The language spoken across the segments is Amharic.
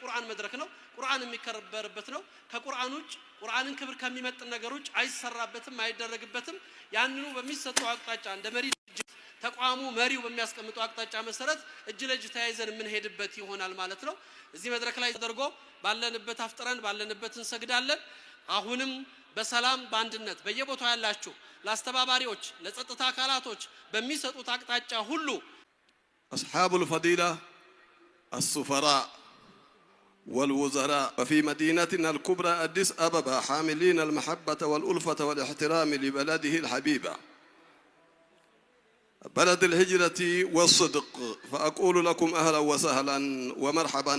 የቁርአን መድረክ ነው። ቁርአን የሚከበርበት ነው። ከቁርአን ውጭ ቁርአንን ክብር ከሚመጥን ነገር ውጭ አይሰራበትም፣ አይደረግበትም። ያንኑ በሚሰጠው አቅጣጫ እንደ መሪ ተቋሙ መሪው በሚያስቀምጠው አቅጣጫ መሰረት እጅ ለእጅ ተያይዘን የምንሄድበት ይሆናል ማለት ነው። እዚህ መድረክ ላይ ተደርጎ ባለንበት አፍጥረን ባለንበት እንሰግዳለን። አሁንም በሰላም በአንድነት በየቦታው ያላችሁ ለአስተባባሪዎች ለጸጥታ አካላቶች በሚሰጡት አቅጣጫ ሁሉ أصحاب الفضيلة السفراء والوزراء وفي مدينتنا الكبرى أديس أبابا حاملين المحبة والألفة والاحترام لبلده الحبيبة بلد الهجرة والصدق، فأقول لكم أهلا وسهلا ومرحبا.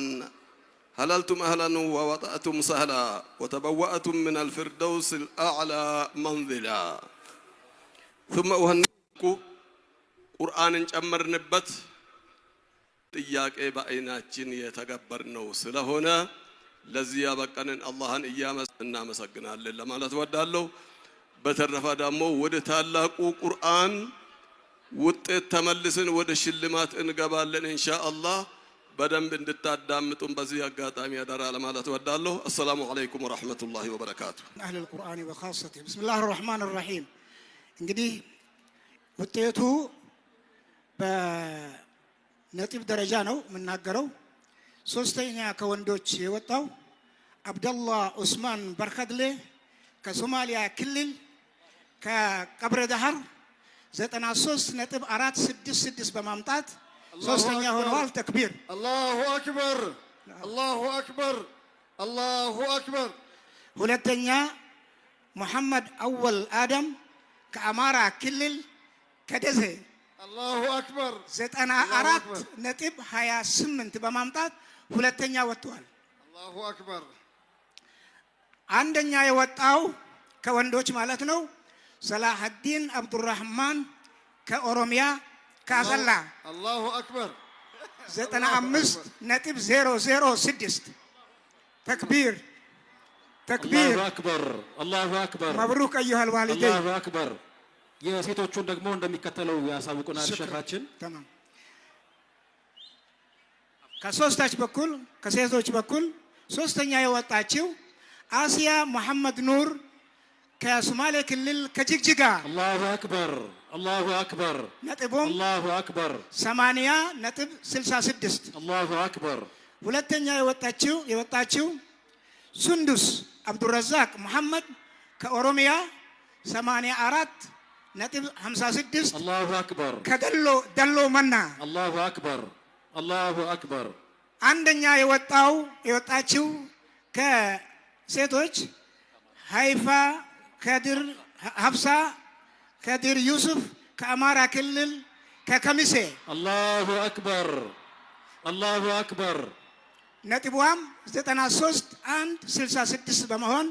هللتم أهلا ووطأتم سهلا وتبوأتم من الفردوس الأعلى منزلا. ثم أهنئكم قرآن جمر نبت ጥያቄ በአይናችን የተገበርነው ስለሆነ ለዚህ ያበቃንን አላህን እናመሰግናለን ለማለት ወዳለሁ። በተረፈ ደግሞ ወደ ታላቁ ቁርአን ውጤት ተመልሰን ወደ ሽልማት እንገባለን ኢንሻአላህ። በደንብ እንድታዳምጡን በዚህ አጋጣሚ ያደራ ለማለት ወዳለሁ። አሰላሙ አለይኩም ወራህመቱላሂ ወበረካቱ። አህለ القرآن وخاصته بسم الله الرحمن الرحيم። እንግዲህ ውጤቱ በነጥብ ደረጃ ነው የምናገረው። ሶስተኛ ከወንዶች የወጣው አብደላህ ዑስማን በርከድሌ ከሶማሊያ ክልል ከቀብረ ዳህር 93.466 በማምጣት ሶስተኛ ሆነዋል። ተክቢር አላሁ አክበር አላሁ አክበር አላሁ አክበር። ሁለተኛ ሙሐመድ አወል አደም ከአማራ ክልል ከደሴ አላሁ አክበር 94.28 በማምጣት ሁለተኛ ወጥቷል። አላሁ አክበር። አንደኛ የወጣው ከወንዶች ማለት ነው ሰላሐዲን አብዱራህማን ከኦሮሚያ ካሰላ አላሁ አክበር 95.006 ተክቢር ተክቢር አላሁ አክበር አላሁ አክበር። መብሩክ አዩሃል ዋሊደይን አላሁ አክበር። የሴቶቹን ደግሞ እንደሚከተለው ያሳውቁናል ሸኻችን። ተማም ከሶስታች በኩል ከሴቶች በኩል ሶስተኛ የወጣችው አሲያ መሐመድ ኑር ከሶማሌ ክልል ከጅግጅጋ አላሁ አክበር አላሁ አክበር። ነጥቡም አላሁ አክበር 80.66 አላሁ አክበር። ሁለተኛ የወጣችው ሱንዱስ አብዱረዛቅ መሐመድ ከኦሮሚያ 84.56 አላሁ አክበር። ከደሎ መና አላሁ አክበር አላሁ አክበር። አንደኛ የወጣችው ከሴቶች ሃይፋ ከድር ሀብሳ ከድር ዩሱፍ ከአማራ ክልል ከከሚሴ አላሁ አክበር አላሁ አክበር። ነጥቧም 93.166 በመሆን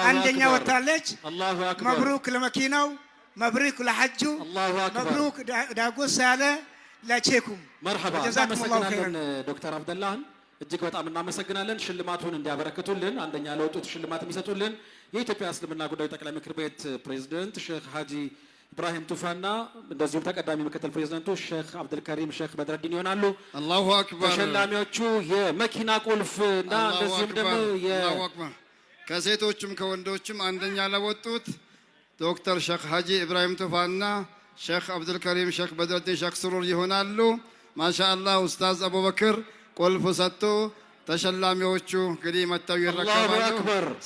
አንደኛ ወጣለች። አላሁ አክበር። መብሩክ ለመኪናው፣ መብሩክ ለሐጁ፣ መብሩክ ዳጎስ ያለ ለቼኩም። መርሐባ። እናመሰግናለን ዶክተር አብደላህን እጅግ በጣም እናመሰግናለን። ሽልማቱን እንዲያበረክቱልን አንደኛ ለወጡት ሽልማት የሚሰጡልን የኢትዮጵያ እስልምና ጉዳዮች ጠቅላይ ምክር ቤት ፕሬዝዳንት ሼክ ሀጂ ኢብራሂም ቱፋና እንደዚሁም ተቀዳሚ ምክትል ፕሬዝዳንቱ ሼክ አብዱልከሪም ሼክ በድረዲን ይሆናሉ። አላሁ አክበር። ተሸላሚዎቹ የመኪና ቁልፍ እና እንደዚሁም ደግሞ አላሁ አክበር። ከሴቶችም ከወንዶችም አንደኛ ለወጡት ዶክተር ሼክ ሀጂ ኢብራሂም ቱፋና ሼክ አብዱልከሪም ሼክ በድረዲን ሼክ ስሩር ይሆናሉ። ማሻአላህ ኡስታዝ አቡበክር ቁልፍ ሰጥቶ ተሸላሚዎቹ እንግዲህ መተው ይረከባሉ።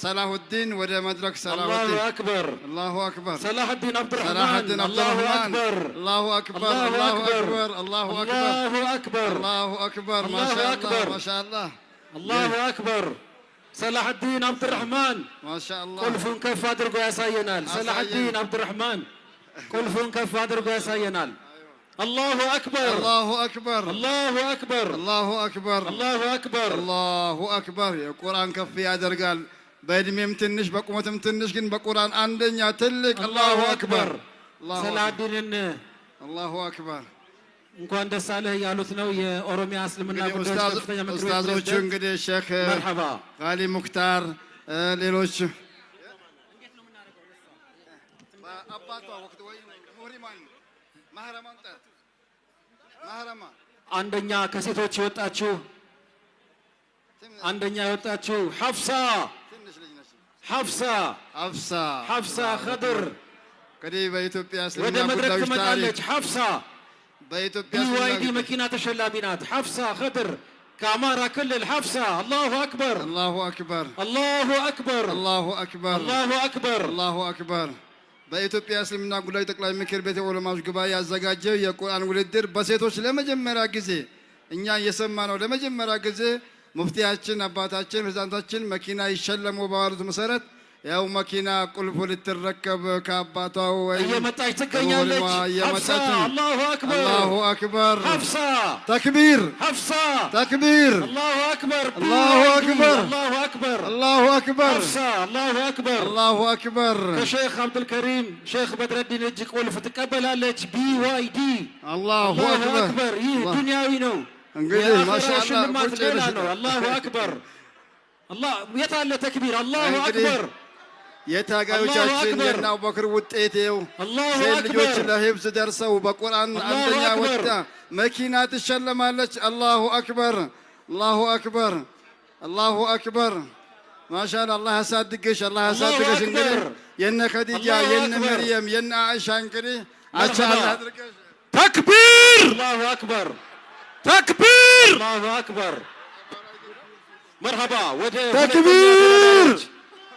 ሰላሁዲን ወደ መድረክ ሰላሁዲን አላሁ አክበር አላሁ አክበር። ሰላሁዲን አብዱራህማን አላሁ አክበር አላሁ አክበር አላሁ አክበር አላሁ አክበር አላሁ አክበር። ማሻአላህ ማሻአላህ አላሁ አክበር። ሰላሁዲን አብዱራህማን ማሻአላህ ቁልፉን ከፍ አድርጎ ያሳየናል። ሰላሁዲን አብዱራህማን ቁልፉን ከፍ አድርጎ ያሳየናል። الله أكبر الله أكبر الله أكبر الله أكبر الله أكبر الله أكبر. القرآن كفي يا درجال بيدميم تنش بقومتم تنش جن بقرآن عندنا تلك. الله أكبر سلادين الله أكبر. እንኳን ደስ አለህ ያሉት ነው የኦሮሚያ እስልምና ጉዳዮች ከፍተኛ ምክር ቤት ኡስታዞቹ እንግዲህ ሼክ መርሐባ ጋሊ ሙክታር ሌሎች እንዴት ነው የምናደርገው? አባቷ ወቅት ወይ ሙሪማን አንደኛ ከሴቶች የወጣችው አንደኛ የወጣችው ሐፍሳ ኸድር እንግዲህ በኢትዮጵያ ወደ እስልምና መድረክ ጉዳዮች ትመጣለች። ታሪክ ሐፍሳ በኢትዮጵያ BYD መኪና ተሸላሚ ናት። ሐፍሳ ኸድር ከአማራ ክልል ሐፍሳ። አላሁ አክበር አላሁ አክበር አላሁ አክበር አላሁ አክበር አላሁ አክበር። አላሁ አክበር። በኢትዮጵያ እስልምና ጉዳዮች ጠቅላይ ምክር ቤት የዑለማዎች ጉባኤ ያዘጋጀው የቁርአን ውድድር በሴቶች ለመጀመሪያ ጊዜ እኛ እየሰማ ነው። ለመጀመሪያ ጊዜ ሙፍቲያችን አባታችን ፕሬዝዳንታችን መኪና ይሸለሙ ባሉት መሰረት ያው መኪና ቁልፉ ልትረከብ ከአባቷ ወይ እየመጣች ትገኛለች። ሐፍሳ አላሁ አክበር አላሁ አክበር። ሐፍሳ ተክቢር ሐፍሳ ተክቢር አላሁ አክበር አላሁ አክበር አላሁ አክበር አላሁ አክበር ሐፍሳ አላሁ አክበር አላሁ አክበር። ከሼክ አብዱልከሪም ሼክ በድረዲን እጅ ቁልፍ ትቀበላለች። BYD አላሁ አክበር። ይህ ዱንያዊ ነው። እንግዲህ ማሻአላህ ሽልማት ሌላ ነው። አላሁ አክበር። አላህ የት አለ ተክቢር? አላሁ አክበር። የታጋዮቻችን የእነ አቡበክር ውጤት ይኸው ሴት ልጆች ለሂፍዝ ደርሰው በቁርአን አንደኛ ወጣ መኪና ትሸለማለች። አላሁ አክበር አላሁ አክበር አላሁ አክበር። ማሻአላህ አላህ ያሳድግሽ አላህ ያሳድግሽ። እንግዲህ የነ ኸዲጃ የነ መርየም የነ አኢሻ እንግዲህ አቻ አላህ ያድርግሽ። ተክቢር አላሁ አክበር ተክቢር አላሁ አክበር። መርሐባ ወደ ተክቢር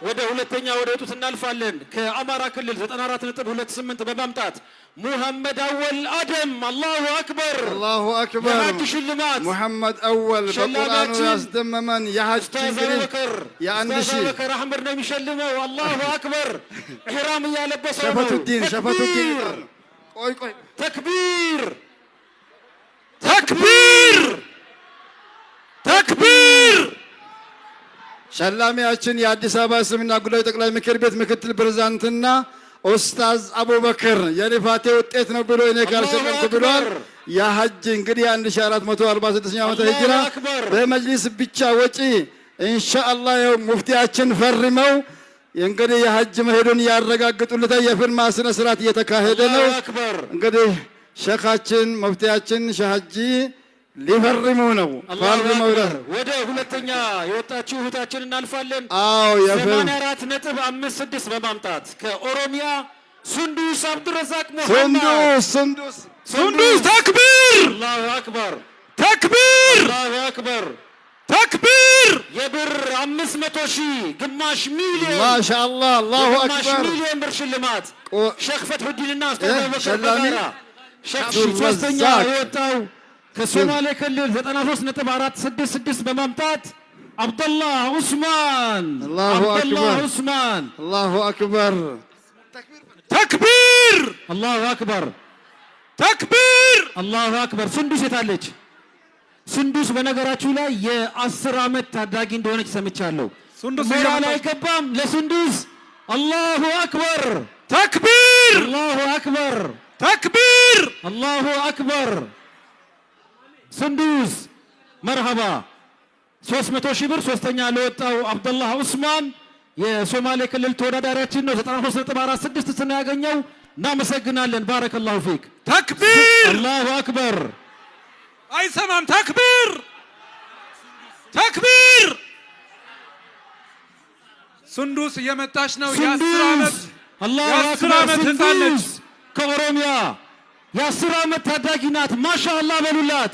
ወደ ሁለተኛ ወደ ወጡት እናልፋለን። ከአማራ ክልል 94.28 በማምጣት ሙሐመድ አወል አደም። አላሁ አክበር አላሁ አክበር። የሐጅ ሽልማት ሙሐመድ አወል በቁርአኑ ያስደመመን የሐጅ እንግዲህ የአንድ ሺህ አቡበከር አህመድ ነው የሚሸልመው። አላሁ አክበር። ኢህራም እያለበሰ ነው። ሸፈቱዲን ቆይ ተክቢር ተክቢር ተክቢር። ሸላሚያችን የአዲስ አበባ እስልምና ጉዳዮች ጠቅላይ ምክር ቤት ምክትል ፕሬዝዳንትና ኡስታዝ አቡበክር የልፋቴ ውጤት ነው ብሎ እኔ ካልሸለምኩ ብሏል። የሐጅ እንግዲህ 1446 ዓመተ ሂጅራ በመጅሊስ ብቻ ወጪ ኢንሻአላህ ያው ሙፍቲያችን ፈርመው እንግዲህ የሐጅ መሄዱን ያረጋግጡለት የፊርማ ስነ ስርዓት እየተካሄደ ነው። እንግዲህ ሸኻችን ሙፍቲያችን ሸሃጂ ሊፈርሙ ነው። ፈርመው ወደ ሁለተኛ የወጣችው እህታችን እናልፋለን። 84.56 በማምጣት ከኦሮሚያ ሱንዱስ አብዱረዛቅ ሙሐመድ ሱንዱስ ተክቢር አላሁ አክበር ተክቢር አላሁ አክበር ተክቢር። የብር 500,000 ግማሽ ሚሊዮን ማሻአላህ አላሁ አክበር ግማሽ ሚሊዮን ብር ሽልማት ሼክ ፈትሁዲንና ኡስታዝ አቡበከር በጋራ ሼክ ሶስተኛ የወጣው ከሶማሌ ክልል 93.466 በማምጣት አብደላህ ዑስማን አላሁ አክበር ተክቢር አላሁ አክበር ተክቢር አላሁ አክበር። ሱንዱስ የታለች? ሱንዱስ በነገራችሁ ላይ የ10 ዓመት ታዳጊ እንደሆነች ሰምቻለሁ። ሞራል አይገባም ለሱንዱስ። አላሁ አክበር ተክቢር አላሁ አክበር ተክቢር አላሁ አክበር። ሱንዱስ መርሐባ 300,000 ብር ሶስተኛ ለወጣው አብደላህ ዑስማን የሶማሌ ክልል ተወዳዳሪያችን ነው። 93.46 ነው ያገኘው። እናመሰግናለን። ባረከላሁ ፊክ። ተክቢር አላሁ አክበር። አይሰማም። ተክቢር ተክቢር። ሱንዱስ እየመጣች ነው። የ10 ዓመት ህፃን ነች ከኦሮሚያ የ10 ዓመት ታዳጊ ናት። ማሻአላህ በሉላት።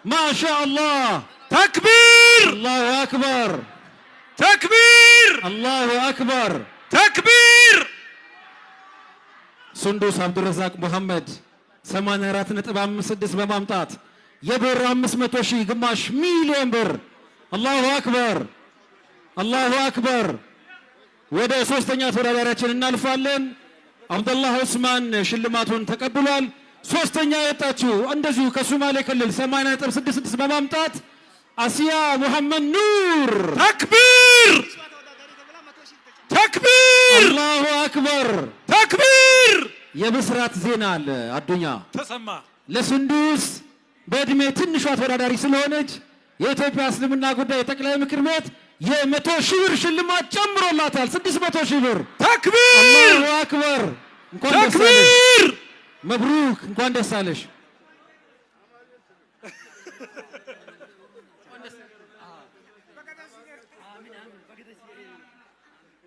ማሻአላህ ተክቢር አላሁ አክበር ተክቢር አላሁ አክበር ተክቢር። ሱንዱስ አብዱረዛቅ ሙሐመድ 84.56 በማምጣት የብር 500,000 ግማሽ ሚሊዮን ብር። አላሁ አክበር አላሁ አክበር። ወደ ሶስተኛ ተወዳዳሪያችን እናልፋለን። አብደላህ ዑስማን ሽልማቱን ተቀብሏል። ሶስተኛ የወጣችው እንደዚሁ ከሶማሌ ክልል 80.66 በማምጣት አሲያ ሙሐመድ ኑር ተክቢር ተክቢር አላሁ አክበር ተክቢር። የብስራት ዜና አለ አዱኛ ተሰማ። ለሱንዱስ በእድሜ ትንሿ ተወዳዳሪ ስለሆነች የኢትዮጵያ እስልምና ጉዳይ ጠቅላይ ምክር ቤት የ100,000 ብር ሽልማት ጨምሮላታል። 600,000 ብር ተክቢር አላሁ አክበር። እንኳን ደስ አለሽ መብሩክ፣ እንኳን ደስ አለሽ።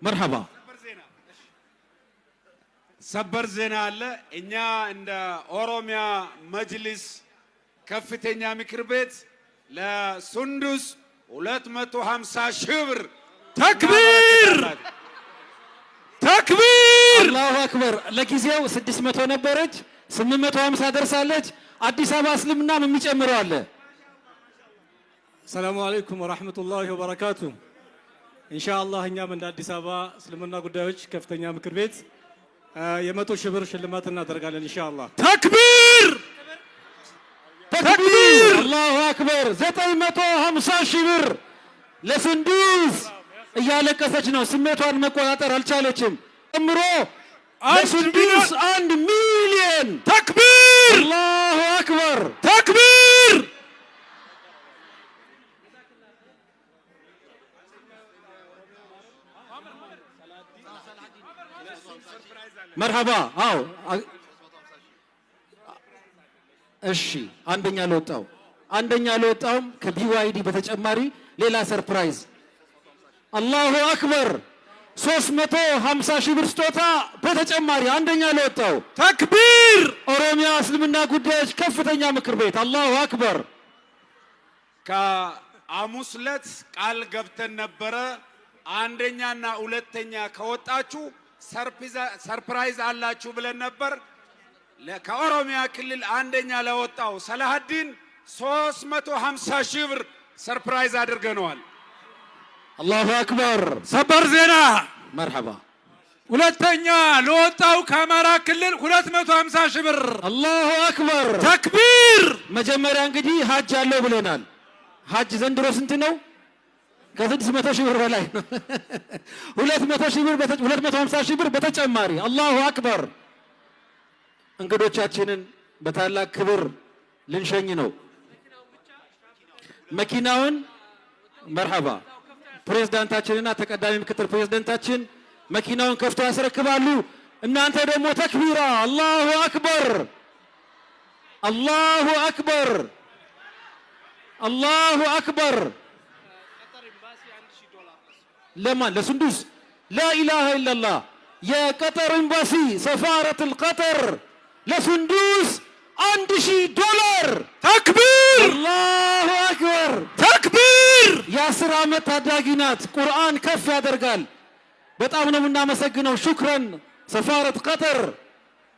መርሐባ። ሰበር ዜና አለ። እኛ እንደ ኦሮሚያ መጅሊስ ከፍተኛ ምክር ቤት ለሱንዱስ 250 ሺህ ብር ተክቢር ተክቢር! አላሁ አክበር። ለጊዜው 600 ነበረች፣ 850 ደርሳለች። አዲስ አበባ እስልምናም የሚጨምረው አለ። ሰላሙ አለይኩም ወራህመቱላሂ ወበረካቱ። ኢንሻአላህ እኛም እንደ አዲስ አበባ እስልምና ጉዳዮች ከፍተኛ ምክር ቤት የ100 ሺህ ብር ሽልማት እናደርጋለን ኢንሻአላህ። ተክቢር ተክቢር! አላሁ አክበር። 950 ሺህ ብር ለሱንዱስ እያለቀሰች ነው። ስሜቷን መቆጣጠር አልቻለችም። ጨምሮ ለሱንዱስ 1 ሚሊዮን። ተክቢር አላሁ አክበር። ተክቢር! መርሐባ። አዎ እሺ። አንደኛ ለወጣውም ከቢዋይዲ በተጨማሪ ሌላ ሰርፕራይዝ። አላሁ አክበር። 350 ሺህ ብር ስጦታ በተጨማሪ አንደኛ ለወጣው ተክቢር! ኦሮሚያ እስልምና ጉዳዮች ከፍተኛ ምክር ቤት። አላሁ አክበር። ከሐሙስ ዕለት ቃል ገብተን ነበረ። አንደኛና ሁለተኛ ከወጣችሁ ሰርፕራይዝ አላችሁ ብለን ነበር። ከኦሮሚያ ክልል አንደኛ ለወጣው ሰላሀዲን 350 ሺህ ብር ሰርፕራይዝ አድርገነዋል። አላሁ አክበር። ሰበር ዜና መርሐባ። ሁለተኛ ለወጣው ከአማራ ክልል 250 ሺህ ብር። አላሁ አክበር። ተክቢር! መጀመሪያ እንግዲህ ሀጅ አለው ብለናል። ሀጅ ዘንድሮ ስንት ነው? ከ600 ሺህ ብር በላይ ነው። 200 ሺህ ብር 250 ሺህ ብር በተጨማሪ። አላሁ አክበር። እንግዶቻችንን በታላቅ ክብር ልንሸኝ ነው። መኪናውን መርሐባ። ፕሬዝዳንታችንና ተቀዳሚ ምክትል ፕሬዝዳንታችን መኪናውን ከፍተው ያስረክባሉ። እናንተ ደግሞ ተክቢራ። አላሁ አክበር፣ አላሁ አክበር፣ አላሁ አክበር። ለማን? ለሱንዱስ። ላኢላሃ ኢላላህ። የቀጠር ኤምባሲ ሰፋረት አልቀጠር ለሱንዱስ $1000። ተክቢር! አላሁ አክበር። ተክቢር! የ10 ዓመት ታዳጊ ናት። ቁርአን ከፍ ያደርጋል። በጣም ነው የምናመሰግነው። ሹክረን ሰፋረት ቀጠር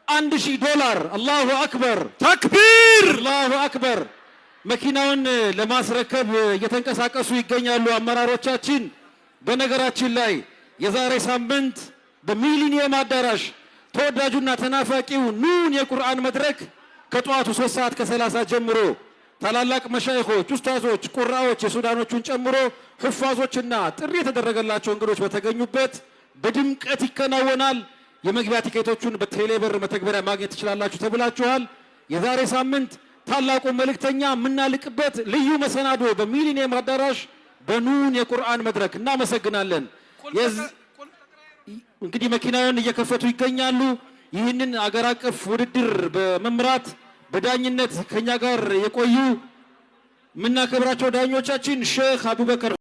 $1000። አላሁ አክበር። ተክቢር! አላሁ አክበር። መኪናውን ለማስረከብ እየተንቀሳቀሱ ይገኛሉ አመራሮቻችን። በነገራችን ላይ የዛሬ ሳምንት በሚሊኒየም አዳራሽ ተወዳጁና ተናፋቂው ኑን የቁርአን መድረክ ከጠዋቱ 3 ሰዓት ከ30 ጀምሮ ታላላቅ መሻይኾች፣ ኡስታዞች፣ ቁራዎች የሱዳኖቹን ጨምሮ ሕፋዞችና ጥሪ የተደረገላቸው እንግዶች በተገኙበት በድምቀት ይከናወናል። የመግቢያ ቲኬቶቹን በቴሌብር መተግበሪያ ማግኘት ትችላላችሁ ተብላችኋል። የዛሬ ሳምንት ታላቁ መልእክተኛ የምናልቅበት ልዩ መሰናዶ በሚሊኒየም አዳራሽ በኑን የቁርአን መድረክ። እናመሰግናለን። እንግዲህ መኪናውን እየከፈቱ ይገኛሉ። ይህንን አገር አቀፍ ውድድር በመምራት በዳኝነት ከኛ ጋር የቆዩ የምናከብራቸው ዳኞቻችን ሼክ አቡበከር